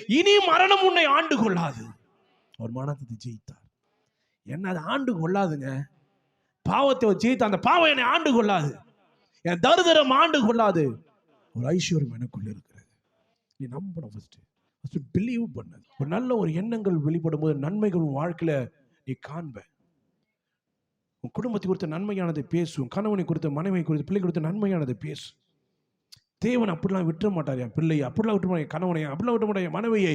இனி மரணம் உன்னை ஆண்டு கொள்ளாது. ஒரு மரணத்தை ஜெயித்தார். என்ன அது ஆண்டு கொள்ளாதுங்க. பாவத்தை ஜெயித்த அந்த பாவம் என்னை ஆண்டு கொள்ளாது. என் தரித்திரம் ஆண்டு கொள்ளாது. ஒரு ஐஸ்வர்யம் எனக்குள்ள இருக்கிறது. நீ நம்பணும். ஃபர்ஸ்ட் பிலீவ் பண்ணு. ஒரு நல்ல ஒரு எண்ணங்கள் வெளிப்படும் போது நன்மைகள் உன் வாழ்க்கையில நீ காண்ப. உன் குடும்பத்தை குறித்த நன்மையானதை பேசும். கணவனை குறித்த, மனைவி குறித்த, பிள்ளை குறித்த நன்மையானதை பேசு. தேவன் அப்படிலாம் விட்டுற மாட்டார். என் பிள்ளையை அப்படிலாம் விட்டு மாட்டார், கணவனை அப்படிலாம் விட்டு மாட்டார், மனைவியை.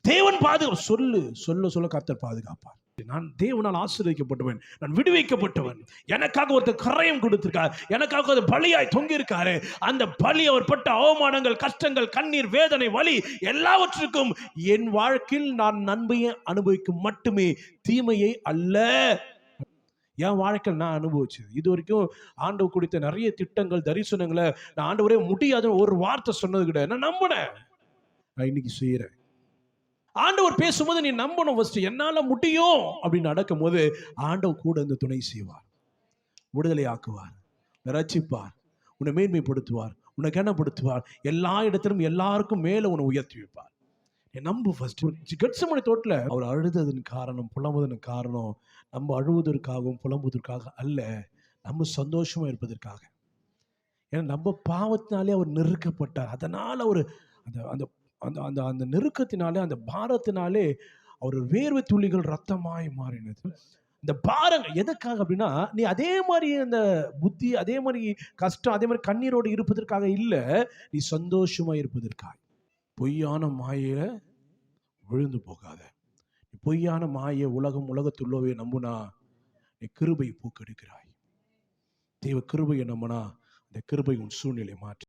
தேவன் சொல்ல கர்த்தர் பாதுகாப்பார். நான் தேவனால் ஆசீர்வதிக்கப்பட்டவன், நான் விடுவிக்கப்பட்டவன். எனக்காக ஒருத்தர் கரையம் கொடுத்திருக்கார், எனக்காக ஒரு பலியாய் தொங்கி இருக்காரு. அந்த பலி அவர் பட்ட அவமானங்கள், கஷ்டங்கள், கண்ணீர், வேதனை, வலி எல்லாவற்றுக்கும் என் வாழ்க்கையில் நான் நன்மையை அனுபவிக்கும் மட்டுமே, தீமையை அல்ல. என் வாழ்க்கையில் நான் அனுபவிச்சது இது வரைக்கும் ஆண்டவர் குறித்த நிறைய திட்டங்கள், தரிசனங்களை நான் ஆண்டவரே முடியாதுன்னு ஒரு வார்த்தை சொன்னது கிடையாது. நான் நம்பினேன், நான் இன்னைக்கு செய்யறேன். ஆண்டவர் பேசும்போது நீ நம்பணும். ஃபர்ஸ்ட் என்னால முடியும் அப்படின்னு நடக்கும் போது ஆண்டவர் கூட இந்த துணை செய்வார், விடுதலை ஆக்குவார், ரட்சிப்பார், உன்னை மேன்மைப்படுத்துவார், உன்னை கனப்படுத்துவார், எல்லா இடத்திலும் எல்லாருக்கும் மேல உன்னை உயர்த்தி வைப்பார். நம்பு. ஃபர்ஸ்ட் கெத்செமனே தோட்டத்துல அவர் அழுததன் காரணம், புலம்புவதன் காரணம் நம்ம அழுவதற்காகவும் புலம்புவதற்காக அல்ல, நம்ம சந்தோஷமா இருப்பதற்காக. ஏன்னா நம்ம பாவத்தினாலே அவர் நெருக்கப்பட்டார். அதனால அவர் அந்த அந்த அந்த அந்த நெருக்கத்தினாலே, அந்த பாரத்தினாலே அவர் வேர்வை துளிகள் ரத்தமாய் மாறினது. இந்த பாரங்கள் எதுக்காக அப்படின்னா, நீ அதே மாதிரி அந்த புத்தி, அதே மாதிரி கஷ்டம், அதே மாதிரி கண்ணீரோடு இருப்பதற்காக இல்லை, நீ சந்தோஷமா இருப்பதற்காக. பொய்யான மாயையில விழுந்து போகாத. பொய்யான மாயை உலகத்துள்ளவே நம்புனா நீ கிருபை பூக்கெடுக்கிறாய். தெய்வ கிருபையை நம்பினா அந்த கிருபை உன் சூழ்நிலை மாற்றி